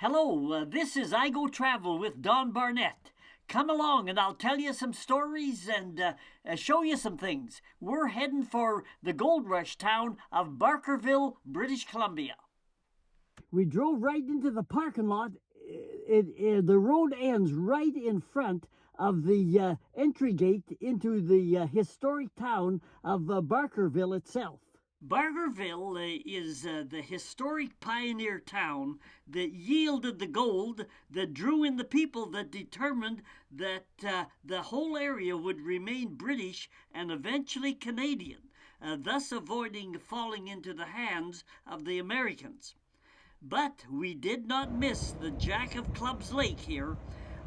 Hello, this is I Go Travel with Don Barnett. Come along and I'll tell you some stories and show you some things. We're heading for the gold rush town of Barkerville, British Columbia. We drove right into the parking lot. The road ends right in front of the entry gate into the historic town of Barkerville itself. Barkerville is the historic pioneer town that yielded the gold, that drew in the people, that determined that the whole area would remain British and eventually Canadian, thus avoiding falling into the hands of the Americans. But we did not miss the Jack of Clubs Lake here.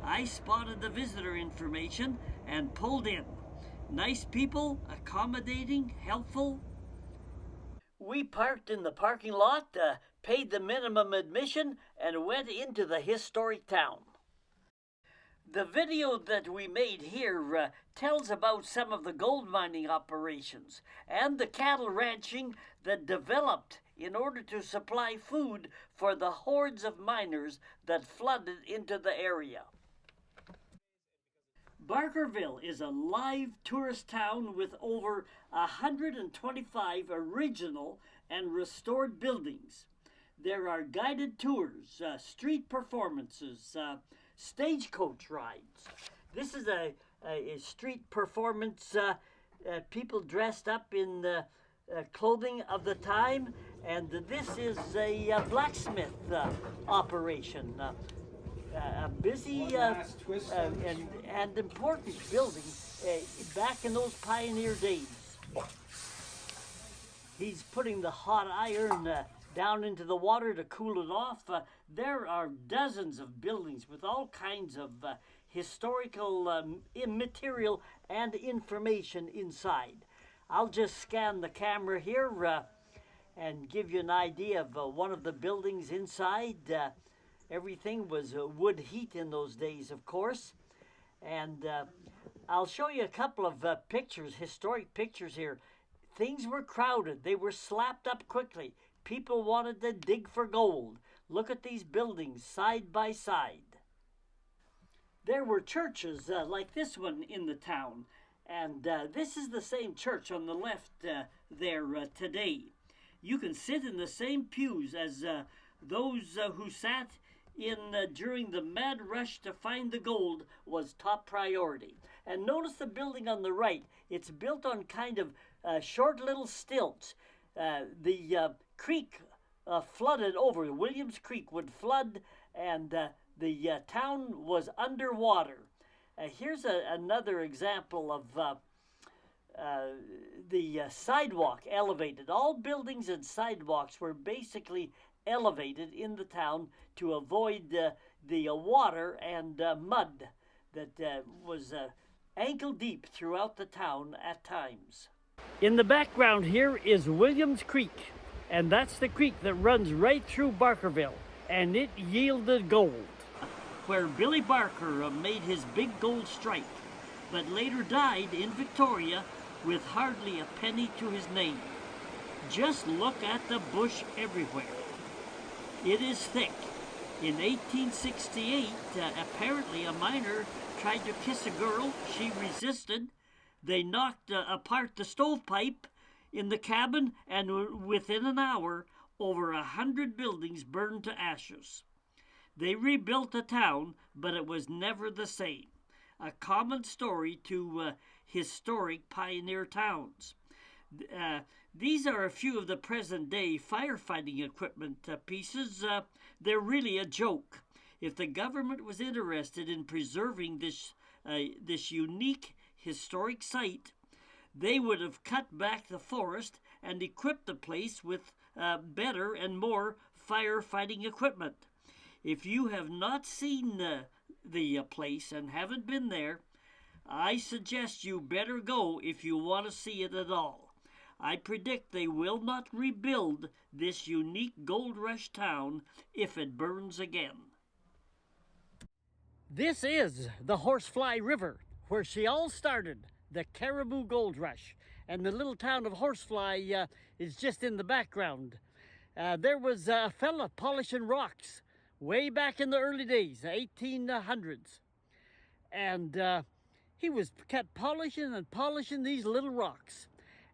I spotted the visitor information and pulled in. Nice people, accommodating, helpful. We parked in the parking lot, paid the minimum admission, and went into the historic town. The video that we made here tells about some of the gold mining operations and the cattle ranching that developed in order to supply food for the hordes of miners that flooded into the area. Barkerville is a live tourist town with over 125 original and restored buildings. There are guided tours, street performances, stagecoach rides. This is a street performance, people dressed up in the clothing of the time, and this is a blacksmith operation. A busy and important building back in those pioneer days. He's putting the hot iron down into the water to cool it off. There are dozens of buildings with all kinds of historical material and information inside. I'll just scan the camera here and give you an idea of one of the buildings inside. Everything was wood heat in those days, of course. And I'll show you a couple of pictures, historic pictures here. Things were crowded. They were slapped up quickly. People wanted to dig for gold. Look at these buildings side by side. There were churches like this one in the town. And this is the same church on the left there today. You can sit in the same pews as those who sat in during the mad rush to find the gold was top priority. And notice the building on the right. It's built on kind of short little stilts. The creek flooded over. Williams Creek would flood, and the town was underwater. Here's another example of the sidewalk elevated. All buildings and sidewalks were basically elevated in the town to avoid the water and mud that was ankle deep throughout the town at times. In the background here is Williams Creek, and that's the creek that runs right through Barkerville, and it yielded gold. Where Billy Barker made his big gold strike, but later died in Victoria with hardly a penny to his name. Just look at the bush everywhere. It is thick. In 1868, apparently a miner tried to kiss a girl. She resisted. They knocked apart the stovepipe in the cabin, and within an hour, over 100 buildings burned to ashes. They rebuilt the town, but it was never the same. A common story to historic pioneer towns. These are a few of the present-day firefighting equipment pieces. They're really a joke. If the government was interested in preserving this unique historic site, they would have cut back the forest and equipped the place with better and more firefighting equipment. If you have not seen the place and haven't been there, I suggest you better go if you want to see it at all. I predict they will not rebuild this unique gold rush town if it burns again. This is the Horsefly River, where she all started, the Cariboo Gold Rush. And the little town of Horsefly is just in the background. There was a fella polishing rocks way back in the early days, 1800s. And he was kept polishing and polishing these little rocks.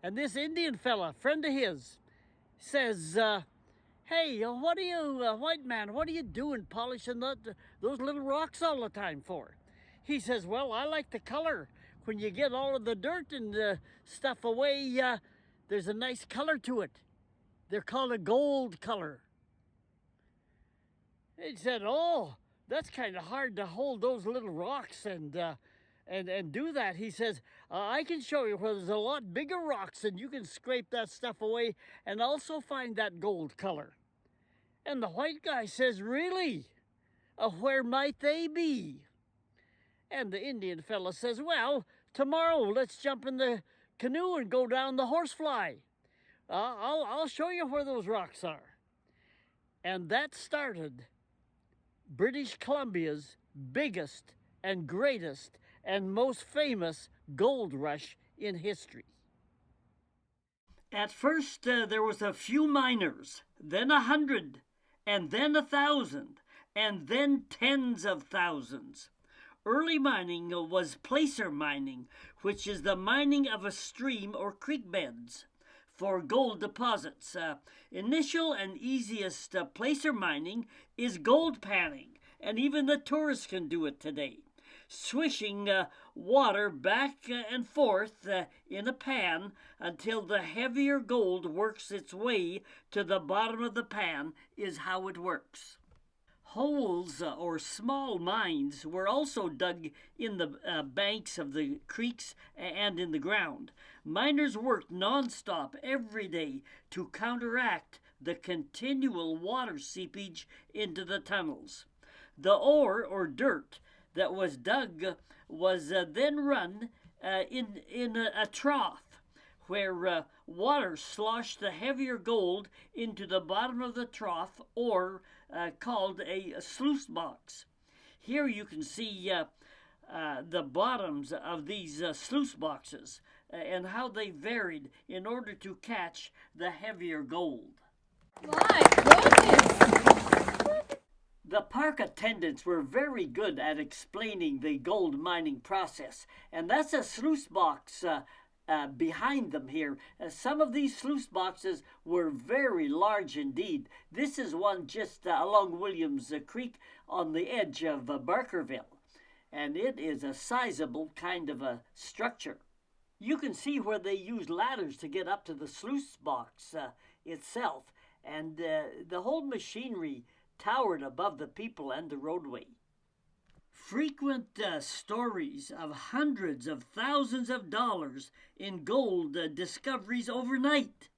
And this Indian fella, friend of his, says, hey, what are you, white man, what are you doing polishing those little rocks all the time for? He says, well, I like the color. When you get all of the dirt and stuff away, there's a nice color to it. They're called a gold color. He said, oh, that's kind of hard to hold those little rocks and do that. He says, I can show you where there's a lot bigger rocks and you can scrape that stuff away and also find that gold color. And the white guy says, really? Where might they be? And the Indian fella says, well, tomorrow let's jump in the canoe and go down the horsefly. I'll show you where those rocks are. And that started British Columbia's biggest and greatest and most famous gold rush in history. At first, there was a few miners, then 100, and then 1,000, and then tens of thousands. Early mining was placer mining, which is the mining of a stream or creek beds for gold deposits. Initial and easiest placer mining is gold panning, and even the tourists can do it today. Swishing water back and forth in a pan until the heavier gold works its way to the bottom of the pan is how it works. Holes or small mines were also dug in the banks of the creeks and in the ground. Miners worked nonstop every day to counteract the continual water seepage into the tunnels. The ore or dirt that was dug was then run in a trough where water sloshed the heavier gold into the bottom of the trough, or called a sluice box. Here you can see the bottoms of these sluice boxes and how they varied in order to catch the heavier gold. My goodness! The park attendants were very good at explaining the gold mining process, and that's a sluice box behind them here. Some of these sluice boxes were very large indeed. This is one just along Williams Creek on the edge of Barkerville, and it is a sizable kind of a structure. You can see where they use ladders to get up to the sluice box itself, and the whole machinery towered above the people and the roadway. Frequent stories of hundreds of thousands of dollars in gold discoveries overnight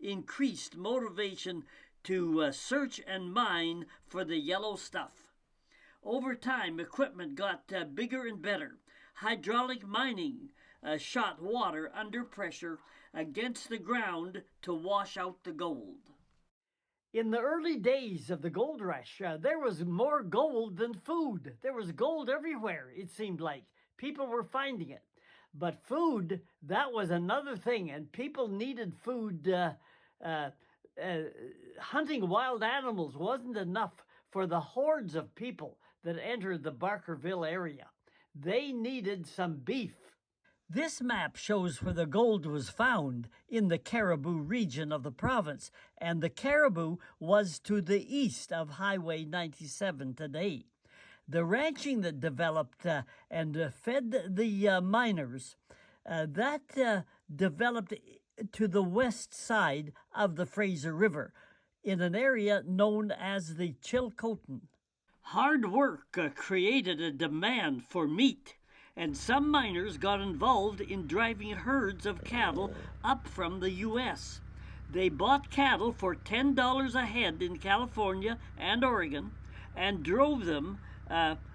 increased motivation to search and mine for the yellow stuff. Over time, equipment got bigger and better. Hydraulic mining shot water under pressure against the ground to wash out the gold. In the early days of the gold rush, there was more gold than food. There was gold everywhere, it seemed like. People were finding it. But food, that was another thing, and people needed food. Hunting wild animals wasn't enough for the hordes of people that entered the Barkerville area. They needed some beef. This map shows where the gold was found in the Cariboo region of the province, and the Cariboo was to the east of Highway 97 today. The ranching that developed and fed the miners, that developed to the west side of the Fraser River in an area known as the Chilcotin. Hard work created a demand for meat, and some miners got involved in driving herds of cattle up from the U.S. They bought cattle for $10 a head in California and Oregon and drove them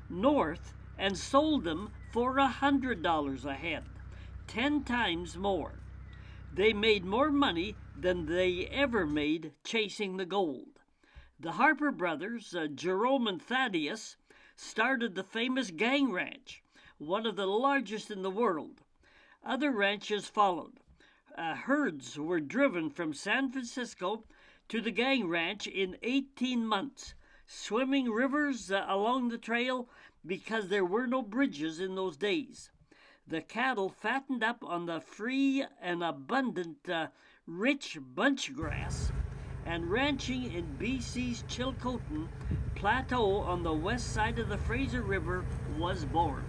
north and sold them for $100 a head, 10 times more. They made more money than they ever made chasing the gold. The Harper brothers, Jerome and Thaddeus, started the famous Gang Ranch, one of the largest in the world. Other ranches followed. Herds were driven from San Francisco to the Gang Ranch in 18 months. swimming rivers along the trail because there were no bridges in those days. The cattle fattened up on the free and abundant rich bunch grass, and ranching in BC's Chilcotin Plateau on the west side of the Fraser River was born.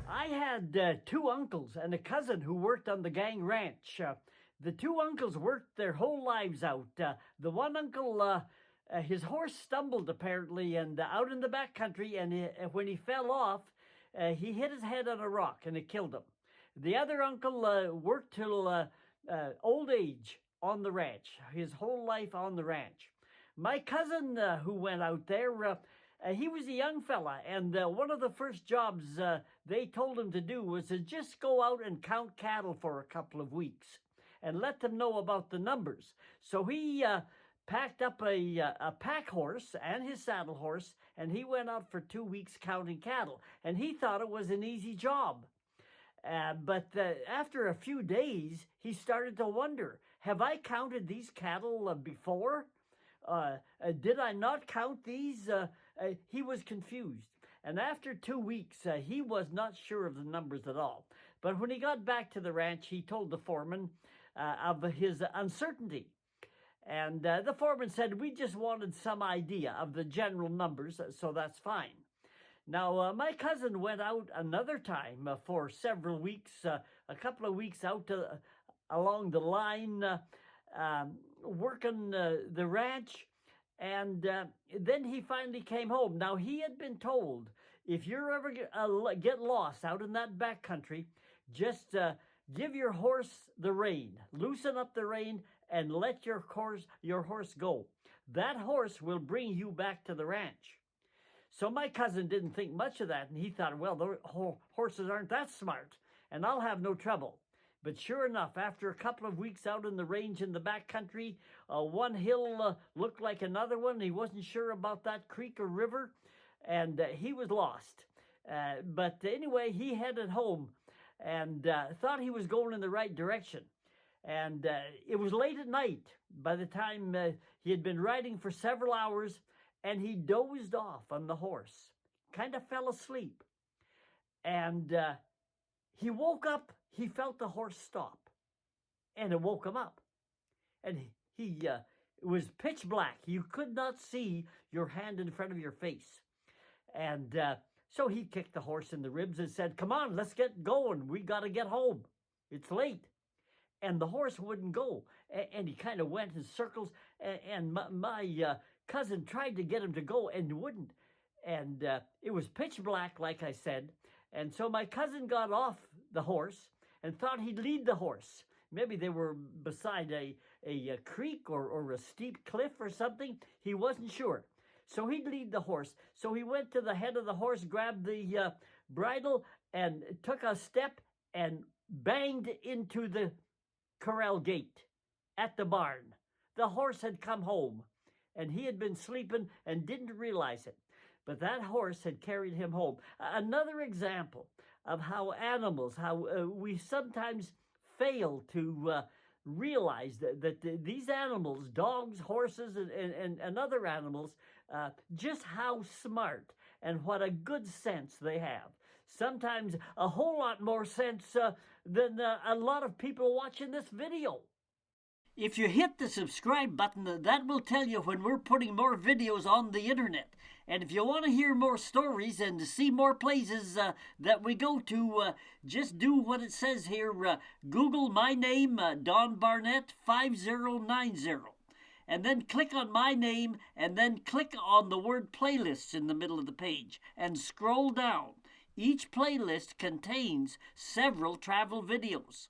I had two uncles and a cousin who worked on the gang ranch. The two uncles worked their whole lives out. The one uncle, his horse stumbled apparently and out in the back country, and when he fell off, he hit his head on a rock and it killed him. The other uncle worked till old age on the ranch, his whole life on the ranch. My cousin who went out there, he was a young fella, and one of the first jobs they told him to do was to just go out and count cattle for a couple of weeks and let them know about the numbers. So he packed up a pack horse and his saddle horse, and he went out for 2 weeks counting cattle, and he thought it was an easy job. But after a few days, he started to wonder, have I counted these cattle before? Did I not count these? He was confused. And after 2 weeks, he was not sure of the numbers at all. But when he got back to the ranch, he told the foreman of his uncertainty. And the foreman said, we just wanted some idea of the general numbers, so that's fine. Now, my cousin went out another time for several weeks, a couple of weeks out along the line, working the ranch, and then he finally came home. Now, he had been told, if you ever get lost out in that back country, just give your horse the rein, loosen up the rein, and let your horse go. That horse will bring you back to the ranch. So my cousin didn't think much of that, and he thought, well, the horses aren't that smart, and I'll have no trouble. But sure enough, after a couple of weeks out in the range in the back country, one hill looked like another one. He wasn't sure about that creek or river, and he was lost. But anyway, he headed home and thought he was going in the right direction. And it was late at night by the time he had been riding for several hours, and he dozed off on the horse, kind of fell asleep. And he woke up, he felt the horse stop, and it woke him up. And it was pitch black. You could not see your hand in front of your face. And so he kicked the horse in the ribs and said, come on, let's get going. We got to get home. It's late. And the horse wouldn't go. And he kind of went in circles. And my cousin tried to get him to go and wouldn't. And it was pitch black, like I said. And so my cousin got off the horse and thought he'd lead the horse. Maybe they were beside a creek or a steep cliff or something. He wasn't sure. So he'd lead the horse. So he went to the head of the horse, grabbed the bridle, and took a step and banged into the corral gate at the barn. The horse had come home, and he had been sleeping and didn't realize it. But that horse had carried him home. Another example of how animals, how we sometimes fail to realize that these animals, dogs, horses, and other animals, just how smart and what a good sense they have. Sometimes a whole lot more sense than a lot of people watching this video. If you hit the subscribe button, that will tell you when we're putting more videos on the internet. And if you want to hear more stories and to see more places that we go to, just do what it says here. Google my name, Don Barnett 5090. And then click on my name, and then click on the word playlists in the middle of the page and scroll down. Each playlist contains several travel videos.